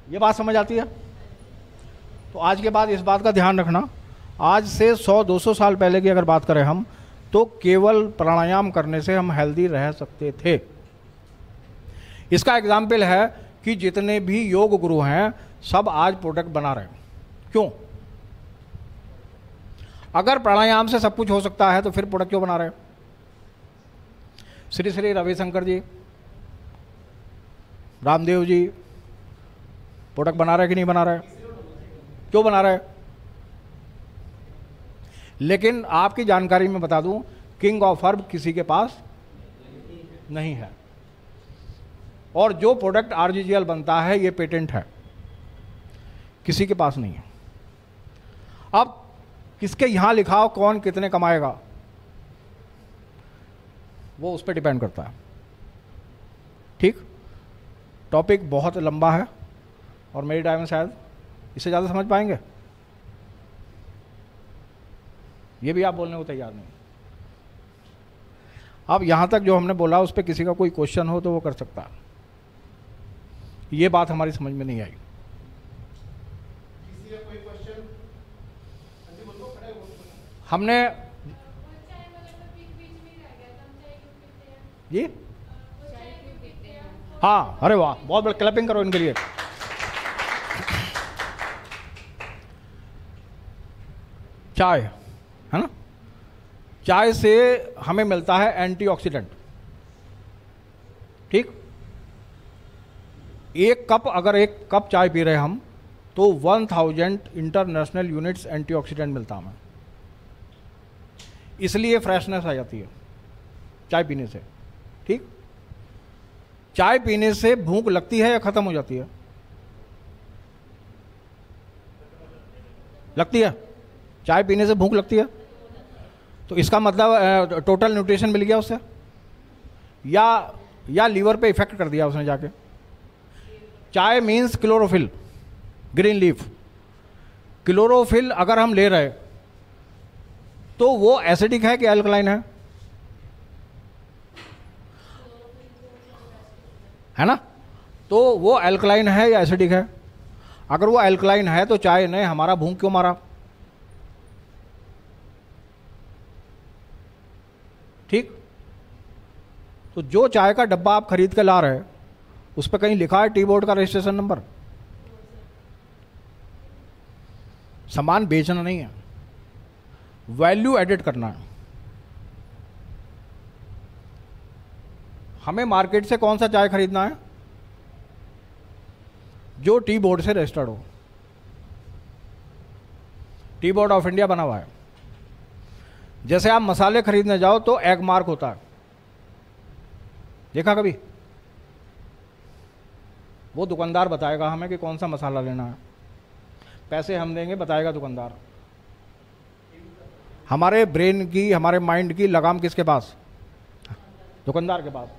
ये बात समझ आती है? तो आज के बाद इस बात का ध्यान रखना, आज से 100-200 साल पहले की अगर बात करें हम, तो केवल प्राणायाम करने से हम हेल्दी रह सकते थे। इसका एग्जाम्पल है कि जितने भी योग गुरु हैं सब आज प्रोडक्ट बना रहे हैं। क्यों? अगर प्राणायाम से सब कुछ हो सकता है तो फिर प्रोडक्ट क्यों बना रहे हैं? श्री श्री रविशंकर जी, रामदेव जी प्रोडक्ट बना रहे कि नहीं बना रहे? क्यों बना रहे? लेकिन आपकी जानकारी में बता दूं, किंग ऑफ हर्ब किसी के पास नहीं है, और जो प्रोडक्ट आरजीजीएल बनता है ये पेटेंट है, किसी के पास नहीं है। अब किसके यहां लिखा हो कौन कितने कमाएगा वो उस पर डिपेंड करता है। ठीक, टॉपिक बहुत लंबा है और मेरी टाइम में शायद इससे ज़्यादा समझ पाएंगे, ये भी आप बोलने को तैयार नहीं। अब यहाँ तक जो हमने बोला उस पर किसी का कोई क्वेश्चन हो तो वो कर सकता है। ये बात हमारी समझ में नहीं आई। किसी का कोई क्वेश्चन? हमने जी, हाँ, अरे वाह, बहुत बड़ा क्लैपिंग करो इनके लिए। चाय है ना, चाय से हमें मिलता है एंटीऑक्सीडेंट। ठीक, एक कप, अगर एक कप चाय पी रहे हम तो 1000 इंटरनेशनल यूनिट्स एंटीऑक्सीडेंट मिलता हमें, इसलिए फ्रेशनेस आ जाती है चाय पीने से। ठीक, चाय पीने से भूख लगती है या खत्म हो जाती है? लगती है। चाय पीने से भूख लगती है, तो इसका मतलब टोटल न्यूट्रिशन मिल गया उससे, या लीवर पे इफेक्ट कर दिया उसने जाके। चाय means chlorophyll, green leaf. Chlorophyll अगर हम ले रहे तो वो एसिडिक है कि अल्कलाइन है ना? तो वो अल्कलाइन है या एसिडिक है? अगर वो अल्कलाइन है तो चाय ने हमारा भूख क्यों मारा? ठीक, तो जो चाय का डब्बा आप खरीद के ला रहे हैं उस पर कहीं लिखा है टी बोर्ड का रजिस्ट्रेशन नंबर? सामान बेचना नहीं है, वैल्यू एडिट करना है। हमें मार्केट से कौन सा चाय खरीदना है? जो टी बोर्ड से रजिस्टर्ड हो। टी बोर्ड ऑफ इंडिया बना हुआ है। जैसे आप मसाले खरीदने जाओ तो एग मार्क होता है, देखा कभी? वो दुकानदार बताएगा हमें कि कौन सा मसाला लेना है, पैसे हम देंगे, बताएगा दुकानदार। हमारे ब्रेन की, हमारे माइंड की लगाम किसके पास? दुकानदार के पास,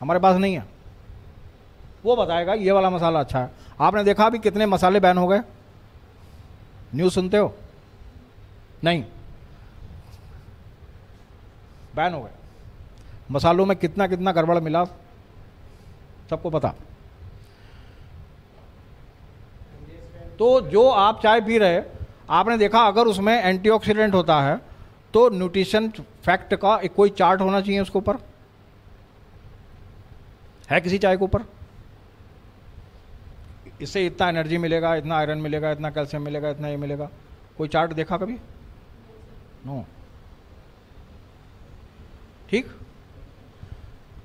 हमारे पास नहीं है। वो बताएगा ये वाला मसाला अच्छा है। आपने देखा अभी कितने मसाले बैन हो गए? न्यूज़ सुनते हो? नहीं, बैन हो गए। मसालों में कितना कितना गड़बड़ मिला सबको पता। तो जो आप चाय पी रहे, आपने देखा अगर उसमें एंटीऑक्सीडेंट होता है तो न्यूट्रिशन फैक्ट का एक कोई चार्ट होना चाहिए उसके ऊपर। है किसी चाय के ऊपर? इससे इतना एनर्जी मिलेगा, इतना आयरन मिलेगा, इतना कैल्शियम मिलेगा, इतना ये मिलेगा, कोई चार्ट देखा कभी? नो। ठीक,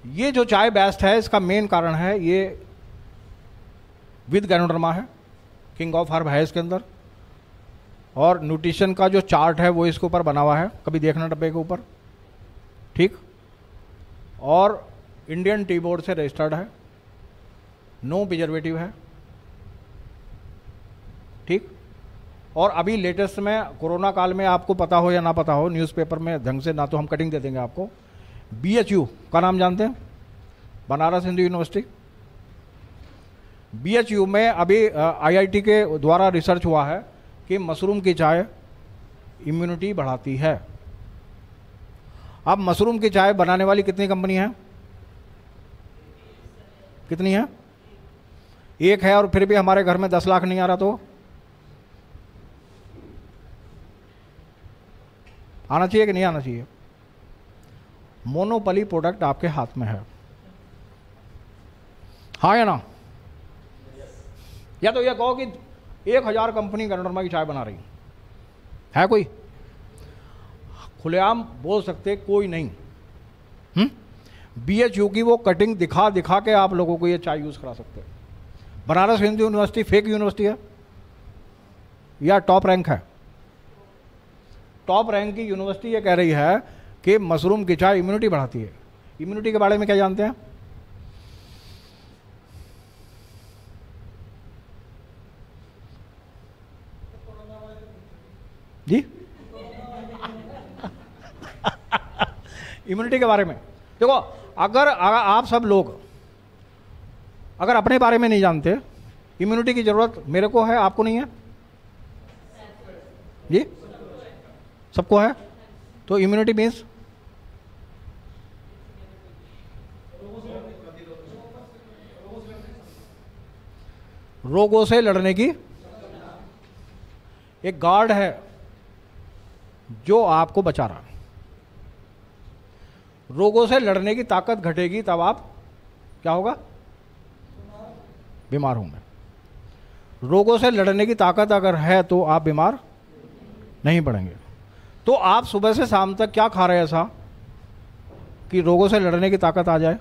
ये जो चाय बेस्ट है इसका मेन कारण है ये विद गैनोडर्मा है, किंग ऑफ हर्ब है इसके अंदर, और न्यूट्रिशन का जो चार्ट है वो इसके ऊपर बना हुआ है, कभी देखना डब्बे के ऊपर। ठीक, और इंडियन टी बोर्ड से रजिस्टर्ड है, नो प्रिजर्वेटिव है। ठीक, और अभी लेटेस्ट में कोरोना काल में, आपको पता हो या ना पता हो, न्यूज़पेपर में ढंग से ना तो हम कटिंग दे देंगे आपको। BHU का नाम जानते हैं? बनारस हिंदू यूनिवर्सिटी। BHU में अभी IIT के द्वारा रिसर्च हुआ है कि मशरूम की चाय इम्यूनिटी बढ़ाती है। अब मशरूम की चाय बनाने वाली कितनी कंपनी है? कितनी है? एक है, और फिर भी हमारे घर में 10 लाख नहीं आ रहा, तो आना चाहिए कि नहीं आना चाहिए? मोनोपोली प्रोडक्ट आपके हाथ में है, हाँ या ना? या तो ये कहो कि 1000 कंपनी गणोरमा की चाय बना रही है, कोई खुलेआम बोल सकते कोई नहीं। BHU की वो कटिंग दिखा दिखा के आप लोगों को ये चाय यूज करा सकते हैं। Banaras Hindu university fake university है या टॉप रैंक है? टॉप रैंक की यूनिवर्सिटी ये कह रही है कि मशरूम की चाय इम्यूनिटी बढ़ाती है। इम्यूनिटी के बारे में क्या जानते हैं? जी इम्यूनिटी के बारे में देखो, अगर आप सब लोग अगर अपने बारे में नहीं जानते, इम्यूनिटी की जरूरत मेरे को है, आपको नहीं है जी, सबको है, तो इम्यूनिटी मीन्स रोगों से लड़ने की एक गार्ड है जो आपको बचा रहा है। रोगों से लड़ने की ताकत घटेगी तब आप क्या होगा? बीमार होंगे। रोगों से लड़ने की ताकत अगर है तो आप बीमार नहीं पड़ेंगे। तो आप सुबह से शाम तक क्या खा रहे हैं ऐसा कि रोगों से लड़ने की ताकत आ जाए?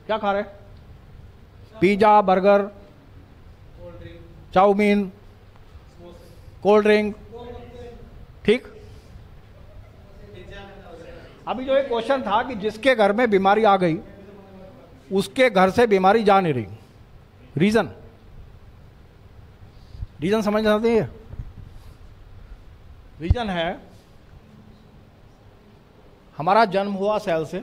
क्या खा रहे? Pizza, burger, chowmein, cold drink, ठीक। अभी जो एक क्वेश्चन था कि जिसके घर में बीमारी आ गई उसके घर से बीमारी जा नहीं रही, रीजन समझ सकते हैं? रीजन है हमारा जन्म हुआ सेल से,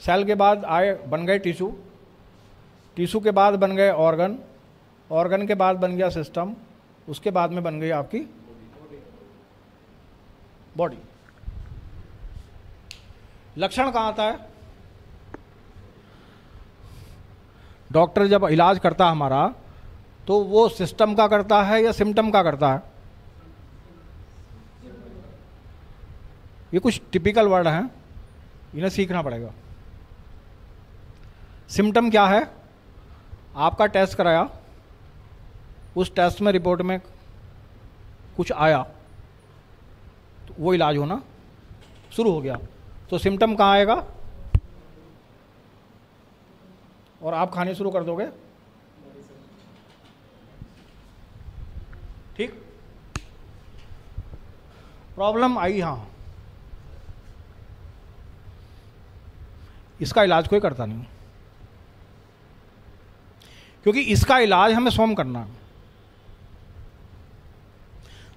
सेल के बाद आए बन गए टिश्यू, टिश्यू के बाद बन गए ऑर्गन, ऑर्गन के बाद बन गया सिस्टम, उसके बाद में बन गई आपकी बॉडी। लक्षण कहाँ आता है? डॉक्टर जब इलाज करता है हमारा तो वो सिस्टम का करता है या सिम्टम का करता है? ये कुछ टिपिकल वर्ड हैं, इन्हें सीखना पड़ेगा। सिम्टम क्या है? आपका टेस्ट कराया, उस टेस्ट में रिपोर्ट में कुछ आया तो वो इलाज होना शुरू हो गया, तो सिम्टम कहाँ आएगा? और आप खाने शुरू कर दोगे, ठीक। प्रॉब्लम आई, हाँ, इसका इलाज कोई करता नहीं, क्योंकि इसका इलाज हमें स्वयं करना है।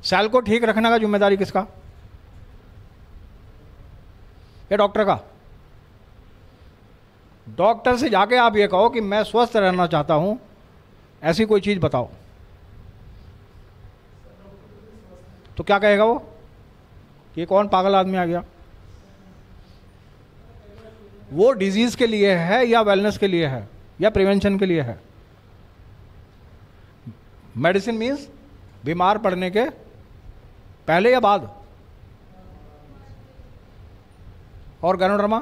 सेल को ठीक रखने का जिम्मेदारी किसका? या डॉक्टर का? डॉक्टर से जाके आप ये कहो कि मैं स्वस्थ रहना चाहता हूं, ऐसी कोई चीज बताओ, तो क्या कहेगा वो कि कौन पागल आदमी आ गया? वो डिजीज के लिए है या वेलनेस के लिए है या प्रिवेंशन के लिए है? मेडिसिन मीन्स बीमार पड़ने के पहले या बाद, और गैनोडर्मा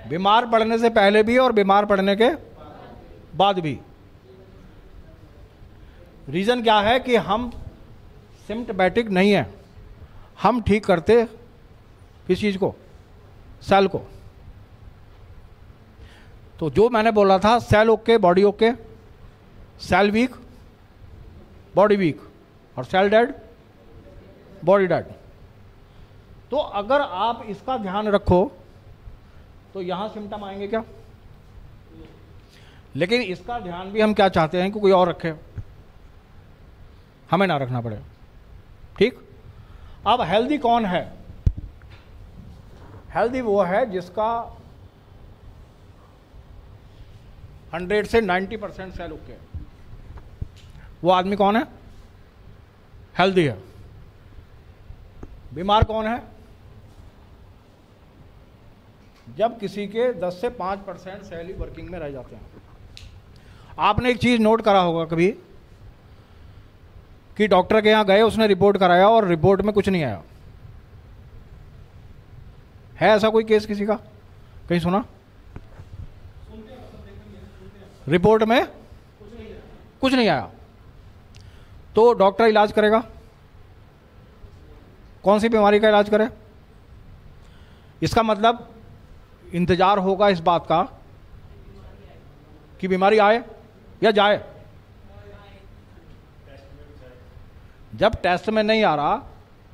बीमार पड़ने से पहले भी और बीमार पड़ने के बाद भी। रीजन क्या है कि हम सिम्टोमेटिक नहीं है, हम ठीक करते किस चीज को? सेल को। तो जो मैंने बोला था, cell okay body okay, cell weak body weak, और सेल डेड बॉडी डेड। तो अगर आप इसका ध्यान रखो तो यहां सिम्टम आएंगे क्या? लेकिन इसका ध्यान भी हम क्या चाहते हैं कि कोई और रखे, हमें ना रखना पड़े, ठीक। अब हेल्दी कौन है? हेल्दी वो है जिसका 100 से 90% सेल ओके है। वो आदमी कौन है? हेल्दी है। बीमार कौन है? जब किसी के 10 से 5% सेल ही वर्किंग में रह जाते हैं। आपने एक चीज़ नोट करा होगा कभी कि डॉक्टर के यहाँ गए, उसने रिपोर्ट कराया और रिपोर्ट में कुछ नहीं आया। है ऐसा कोई केस किसी का कहीं सुना? रिपोर्ट में कुछ नहीं आया तो डॉक्टर इलाज करेगा, कौन सी बीमारी का इलाज करे? इसका मतलब इंतजार होगा इस बात का कि बीमारी आए या जाए। जब टेस्ट में नहीं आ रहा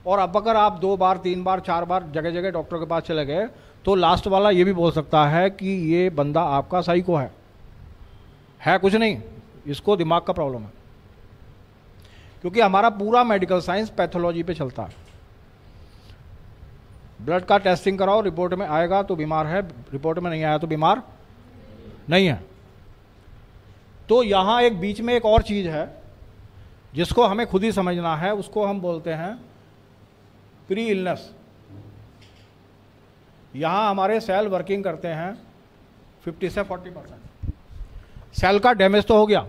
और अब अगर आप 2 बार 3 बार 4 बार जगह जगह डॉक्टर के पास चले गए तो लास्ट वाला ये भी बोल सकता है कि ये बंदा आपका साइको है कुछ नहीं, इसको दिमाग का प्रॉब्लम है। क्योंकि हमारा पूरा मेडिकल साइंस पैथोलॉजी पे चलता है। ब्लड का टेस्टिंग कराओ, रिपोर्ट में आएगा तो बीमार है, रिपोर्ट में नहीं आया तो बीमार नहीं है। तो यहां एक बीच में एक और चीज है जिसको हमें खुद ही समझना है, उसको हम बोलते हैं प्री इलनेस। यहां हमारे सेल वर्किंग करते हैं 50 से 40%। सेल का डैमेज तो हो गया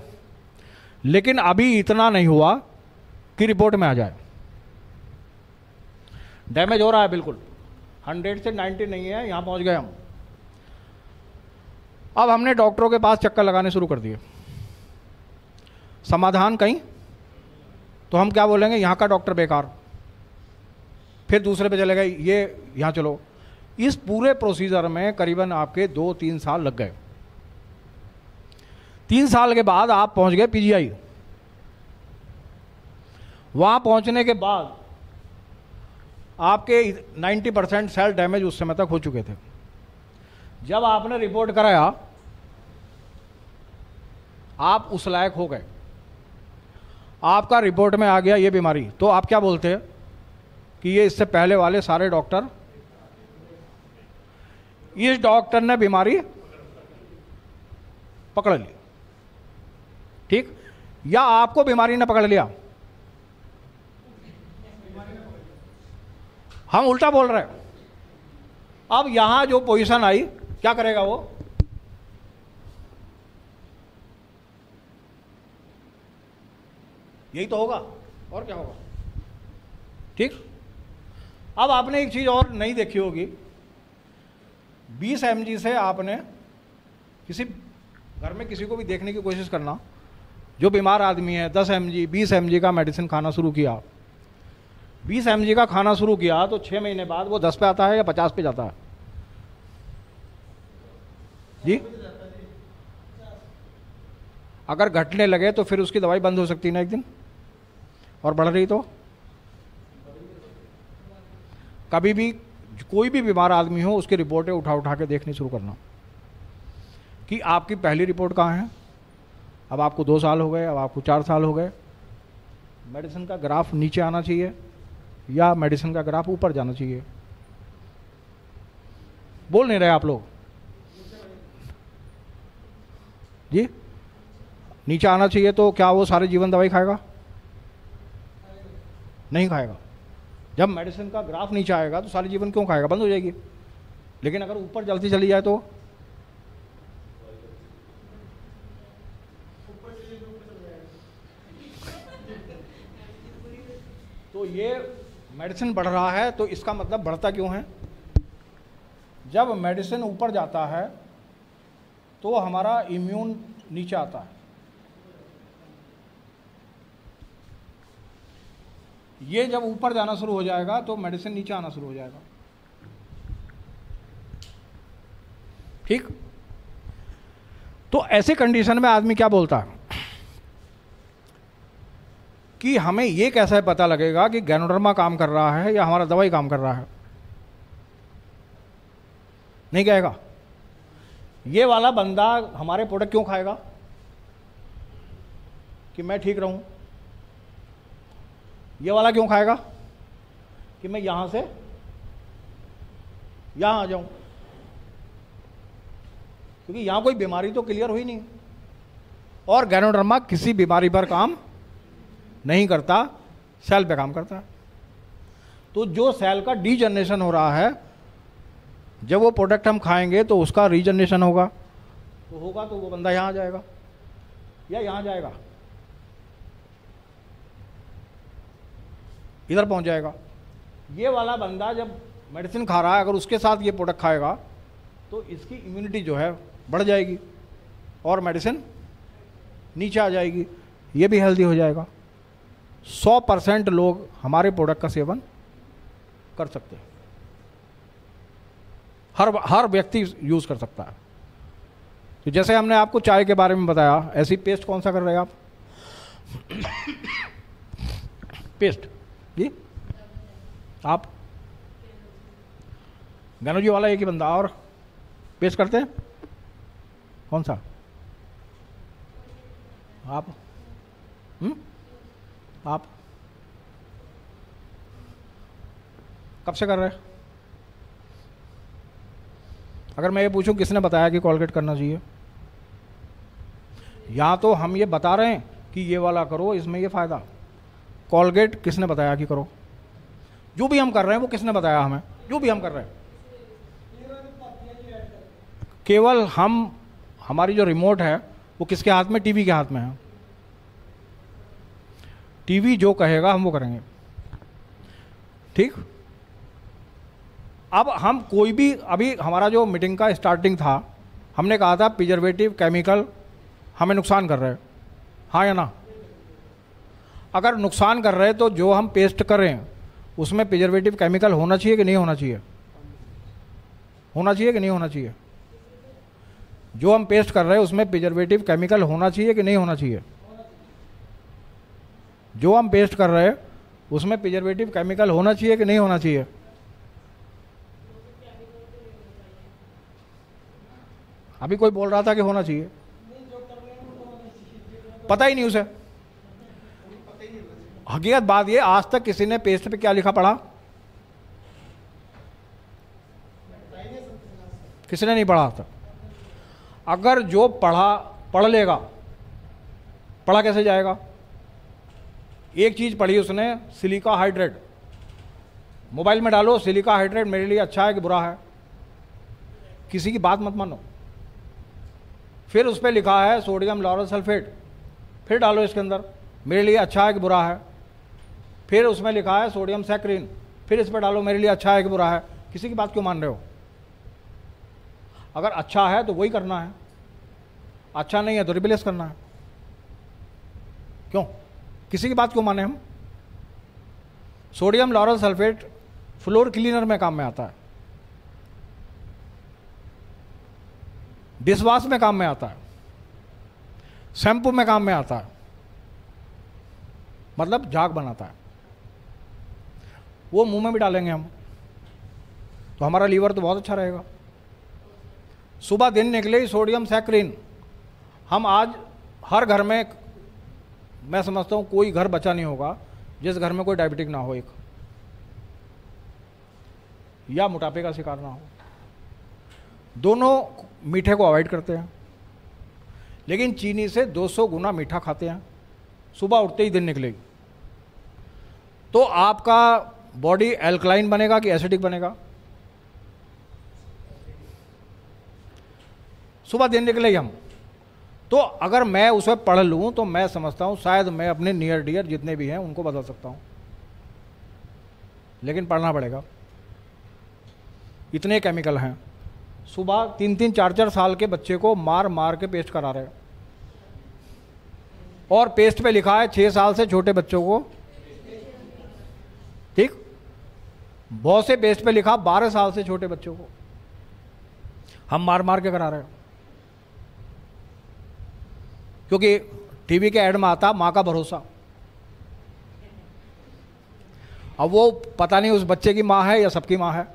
लेकिन अभी इतना नहीं हुआ कि रिपोर्ट में आ जाए। डैमेज हो रहा है बिल्कुल, 100 से 90 नहीं है, यहां पहुंच गए हम। अब हमने डॉक्टरों के पास चक्कर लगाने शुरू कर दिए, समाधान कहीं, तो हम क्या बोलेंगे, यहां का डॉक्टर बेकार, फिर दूसरे पे चले गए, ये यहां चलो। इस पूरे प्रोसीजर में करीबन आपके 2-3 साल लग गए। 3 साल के बाद आप पहुंच गए पीजीआई। वहां पहुंचने के बाद आपके 90% सेल डैमेज उस समय तक हो चुके थे। जब आपने रिपोर्ट कराया आप उस लायक हो गए, आपका रिपोर्ट में आ गया ये बीमारी, तो आप क्या बोलते हैं कि ये इससे पहले वाले सारे डॉक्टर, इस डॉक्टर ने बीमारी पकड़ ली, ठीक, या आपको बीमारी ने पकड़ लिया? हम उल्टा बोल रहे हैं। अब यहां जो पोजीशन आई, क्या करेगा वो? यही तो होगा, और क्या होगा, ठीक। अब आपने एक चीज और नहीं देखी होगी, 20 mg से आपने किसी घर में किसी को भी देखने की कोशिश करना, जो बीमार आदमी है, 10 mg 20 mg का मेडिसिन खाना शुरू किया, 20 mg का खाना शुरू किया तो 6 महीने बाद वो 10 पे आता है या 50 पे जाता है? जी, अगर घटने लगे तो फिर उसकी दवाई बंद हो सकती है ना एक दिन, और बढ़ रही तो कभी भी कोई भी बीमार आदमी हो उसकी रिपोर्टें उठा उठा के देखनी शुरू करना कि आपकी पहली रिपोर्ट कहाँ है। अब आपको 2 साल हो गए, अब आपको 4 साल हो गए, मेडिसिन का ग्राफ नीचे आना चाहिए या मेडिसिन का ग्राफ ऊपर जाना चाहिए? बोल नहीं रहे आप लोग जी? नीचे आना चाहिए तो क्या वो सारे जीवन दवाई खाएगा? नहीं खाएगा। जब मेडिसिन का ग्राफ नीचे आएगा तो सारी जीवन क्यों खाएगा? बंद हो जाएगी। लेकिन अगर ऊपर जल्दी चली जाए तो ये मेडिसिन बढ़ रहा है, तो इसका मतलब बढ़ता क्यों है? जब मेडिसिन ऊपर जाता है तो हमारा इम्यून नीचे आता है। ये जब ऊपर जाना शुरू हो जाएगा तो मेडिसिन नीचे आना शुरू हो जाएगा, ठीक। तो ऐसे कंडीशन में आदमी क्या बोलता है कि हमें ये कैसे पता लगेगा कि गैनोडर्मा काम कर रहा है या हमारा दवाई काम कर रहा है? नहीं कहेगा। ये वाला बंदा हमारे प्रोडक्ट क्यों खाएगा? कि मैं ठीक रहूं। ये वाला क्यों खाएगा? कि मैं यहां से यहां आ जाऊं, क्योंकि यहां कोई बीमारी तो क्लियर हुई नहीं, और गैनोडर्मा किसी बीमारी पर काम नहीं करता, सेल पे काम करता है। तो जो सेल का डीजनरेशन हो रहा है, जब वो प्रोडक्ट हम खाएंगे तो उसका रीजनरेशन होगा, तो वो बंदा यहाँ आ जाएगा या यहाँ जाएगा, इधर पहुँच जाएगा। ये वाला बंदा जब मेडिसिन खा रहा है, अगर उसके साथ ये प्रोडक्ट खाएगा तो इसकी इम्यूनिटी जो है बढ़ जाएगी और मेडिसिन नीचे आ जाएगी, ये भी हेल्दी हो जाएगा। 100% लोग हमारे प्रोडक्ट का सेवन कर सकते हैं, हर व्यक्ति यूज़ कर सकता है। तो जैसे हमने आपको चाय के बारे में बताया, ऐसी पेस्ट कौन सा कर रहे हैं आप? पेस्ट जी आप गनोजी वाला एक ही बंदा, और पेस्ट करते हैं कौन सा? आप आप कब से कर रहे हैं? अगर मैं ये पूछूं किसने बताया कि कोलगेट करना चाहिए? या तो हम ये बता रहे हैं कि ये वाला करो, इसमें ये फ़ायदा। कोलगेट किसने बताया कि करो? जो भी हम कर रहे हैं वो किसने बताया हमें? जो भी हम कर रहे हैं, केवल हमारी जो रिमोट है वो किसके हाथ में? टीवी के हाथ में है। टीवी जो कहेगा हम वो करेंगे, ठीक। अब हम कोई भी, अभी हमारा जो मीटिंग का स्टार्टिंग था, हमने कहा था प्रिजर्वेटिव केमिकल हमें नुकसान कर रहे हैं, हाँ या ना? अगर नुकसान कर रहे हैं तो जो हम पेस्ट करें उसमें प्रिजर्वेटिव केमिकल होना चाहिए कि नहीं होना चाहिए? होना चाहिए कि नहीं होना चाहिए? जो हम पेस्ट कर रहे हैं उसमें प्रिजर्वेटिव केमिकल होना चाहिए कि नहीं होना चाहिए? जो हम पेस्ट कर रहे हैं उसमें प्रिजर्वेटिव केमिकल होना चाहिए कि नहीं होना चाहिए? अभी कोई बोल रहा था कि होना चाहिए, पता ही नहीं उसे। हकीकत बात ये, आज तक किसी ने पेस्ट पे क्या लिखा पढ़ा? किसी ने नहीं पढ़ा था। अगर जो पढ़ लेगा, पढ़ा कैसे जाएगा? एक चीज पढ़ी उसने, सिलिका हाइड्रेट, मोबाइल में डालो सिलिका हाइड्रेट मेरे लिए अच्छा है कि बुरा है, किसी की बात मत मानो। फिर उस पर लिखा है सोडियम लॉरल सल्फेट, फिर डालो इसके अंदर, मेरे लिए अच्छा है कि बुरा है। फिर उसमें लिखा है सोडियम सैक्रिन, फिर इस पर डालो, मेरे लिए अच्छा है कि बुरा है। किसी की बात क्यों मान रहे हो? अगर अच्छा है तो वही करना है, अच्छा नहीं है तो रिप्लेस करना है। क्यों? किसी की बात क्यों माने हम? Sodium lauryl sulphate floor cleaner में काम में आता है, डिशवॉश में काम में आता है, शैम्पू में काम में आता है, मतलब झाग बनाता है। वो मुंह में भी डालेंगे हम तो हमारा लीवर तो बहुत अच्छा रहेगा। सुबह दिन निकले ही सोडियम सैक्रिन, हम आज हर घर में, मैं समझता हूँ कोई घर बचा नहीं होगा जिस घर में कोई डायबिटिक ना हो, एक या मोटापे का शिकार ना हो। दोनों मीठे को अवॉइड करते हैं, लेकिन चीनी से 200 गुना मीठा खाते हैं। सुबह उठते ही दिन निकलेगी तो आपका बॉडी एल्कलाइन बनेगा कि एसिडिक बनेगा? सुबह दिन निकले ही हम, तो अगर मैं उसे पढ़ लूँ तो मैं समझता हूँ शायद मैं अपने नियर डियर जितने भी हैं उनको बदल सकता हूँ, लेकिन पढ़ना पड़ेगा। इतने केमिकल हैं। सुबह 3-3, 4-4 साल के बच्चे को मार मार के पेस्ट करा रहे हैं, और पेस्ट पे लिखा है 6 साल से छोटे बच्चों को, ठीक। बहुत से पेस्ट पे लिखा 12 साल से छोटे बच्चों को, हम मार मार के करा रहे हैं। क्योंकि टीवी के ऐड में आता माँ का भरोसा। अब वो पता नहीं उस बच्चे की माँ है या सबकी माँ है,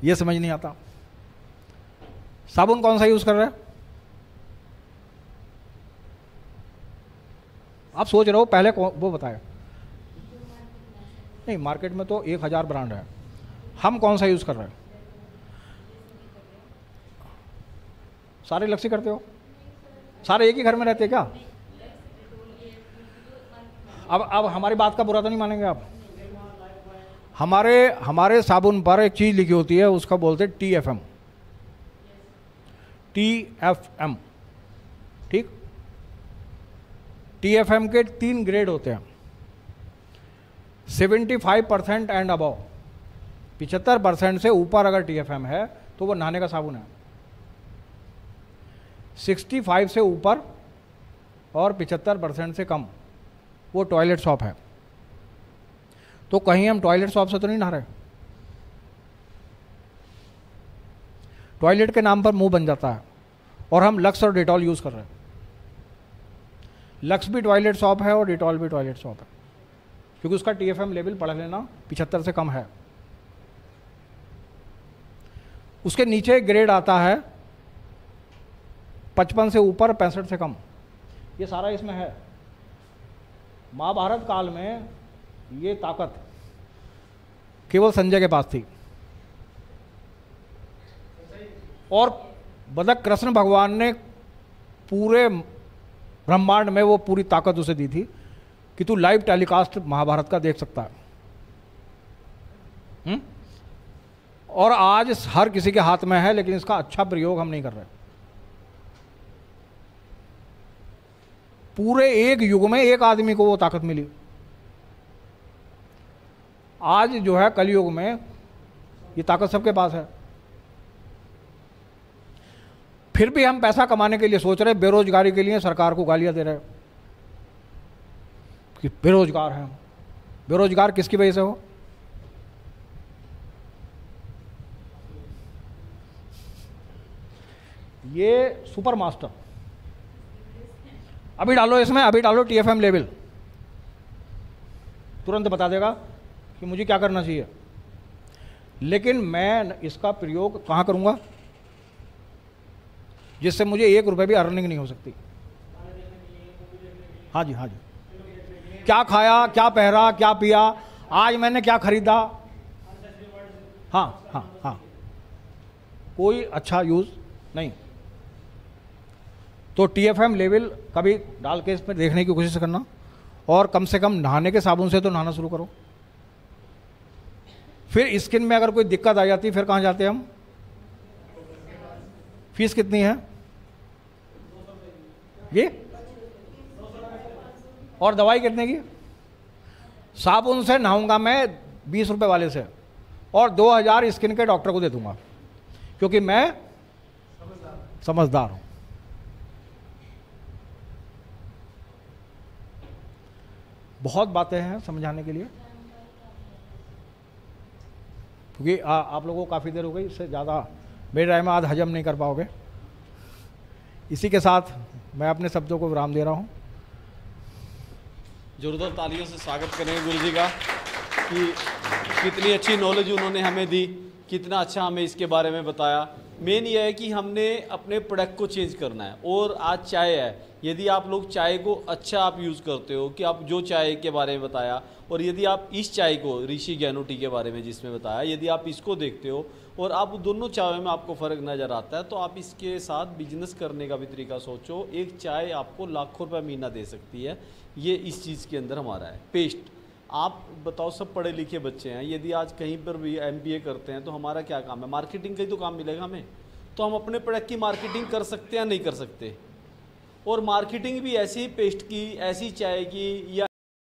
ये समझ नहीं आता। साबुन कौन सा यूज कर रहे हैं? आप सोच रहे हो पहले वो बताए नहीं, मार्केट में तो 1000 ब्रांड है, हम कौन सा यूज कर रहे हैं? सारे लक्ष्य करते हो? सारे एक ही घर में रहते हैं क्या? अब हमारी बात का बुरा तो नहीं मानेंगे आप? हमारे साबुन पर एक चीज़ लिखी होती है, उसका बोलते हैं TFM। TFM, ठीक। TFM के 3 ग्रेड होते हैं, 75% एंड अबव। 75% से ऊपर अगर TFM है तो वो नहाने का साबुन है। 65 से ऊपर और 75% से कम वो टॉयलेट सॉप है। तो कहीं हम टॉयलेट सॉप से तो नहीं नहा रहे। टॉयलेट के नाम पर मुंह बन जाता है और हम लक्स और डिटॉल यूज़ कर रहे हैं। लक्स भी टॉयलेट सॉप है और डिटॉल भी टॉयलेट सॉप है, क्योंकि उसका TFM लेवल पढ़ लेना 75 से कम है। उसके नीचे एक ग्रेड आता है 55 से ऊपर, 65 से कम। ये सारा इसमें है। महाभारत काल में ये ताकत केवल संजय के पास थी, और बदक कृष्ण भगवान ने पूरे ब्रह्मांड में वो पूरी ताकत उसे दी थी कि तू लाइव टेलीकास्ट महाभारत का देख सकता है। और आज हर किसी के हाथ में है, लेकिन इसका अच्छा प्रयोग हम नहीं कर रहे। पूरे एक युग में एक आदमी को वो ताकत मिली। आज जो है कलयुग में ये ताकत सबके पास है। फिर भी हम पैसा कमाने के लिए सोच रहे, बेरोजगारी के लिए सरकार को गालियां दे रहे कि बेरोजगार हैं। बेरोजगार किसकी वजह से हो? ये सुपर मास्टर, अभी डालो इसमें, अभी डालो TFM लेवल, तुरंत बता देगा कि मुझे क्या करना चाहिए। लेकिन मैं इसका प्रयोग कहाँ करूँगा जिससे मुझे 1 रुपये भी अर्निंग नहीं हो सकती। हाँ जी, हाँ जी। क्या खाया, क्या पहरा, क्या पिया, आज मैंने क्या खरीदा, हाँ हाँ हाँ, कोई अच्छा यूज़ नहीं। तो TFM लेवल कभी डाल के इसमें देखने की कोशिश करना, और कम से कम नहाने के साबुन से तो नहाना शुरू करो। फिर स्किन में अगर कोई दिक्कत आ जाती फिर कहाँ जाते हैं हम? फीस कितनी है ये? और दवाई कितने की? साबुन से नहाऊंगा मैं 20 रुपए वाले से, और 2000 स्किन के डॉक्टर को दे दूंगा, क्योंकि मैं समझदार हूं। बहुत बातें हैं समझाने के लिए, क्योंकि आप लोगों को काफ़ी देर हो गई, इससे ज़्यादा मेरे राय में आज हजम नहीं कर पाओगे। इसी के साथ मैं अपने शब्दों को विराम दे रहा हूँ। जोरदार तालियों से स्वागत करेंगे गुरु जी का कि कितनी अच्छी नॉलेज उन्होंने हमें दी, कितना अच्छा हमें इसके बारे में बताया। मेन ये है कि हमने अपने प्रोडक्ट को चेंज करना है। और आज चाय है, यदि आप लोग चाय को अच्छा आप यूज़ करते हो, कि आप जो चाय के बारे में बताया, और यदि आप इस चाय को ऋषि ज्ञानू टी के बारे में जिसमें बताया, यदि आप इसको देखते हो और आप दोनों चायों में आपको फ़र्क नज़र आता है, तो आप इसके साथ बिजनेस करने का भी तरीका सोचो। एक चाय आपको लाखों रुपये महीना दे सकती है। ये इस चीज़ के अंदर हमारा है। पेस्ट, आप बताओ, सब पढ़े लिखे बच्चे हैं, यदि आज कहीं पर भी MBA करते हैं तो हमारा क्या काम है? मार्केटिंग का ही तो काम मिलेगा हमें। तो हम अपने प्रोडक्ट की मार्केटिंग कर सकते हैं या नहीं कर सकते? और मार्केटिंग भी ऐसी पेस्ट की, ऐसी चाय की, या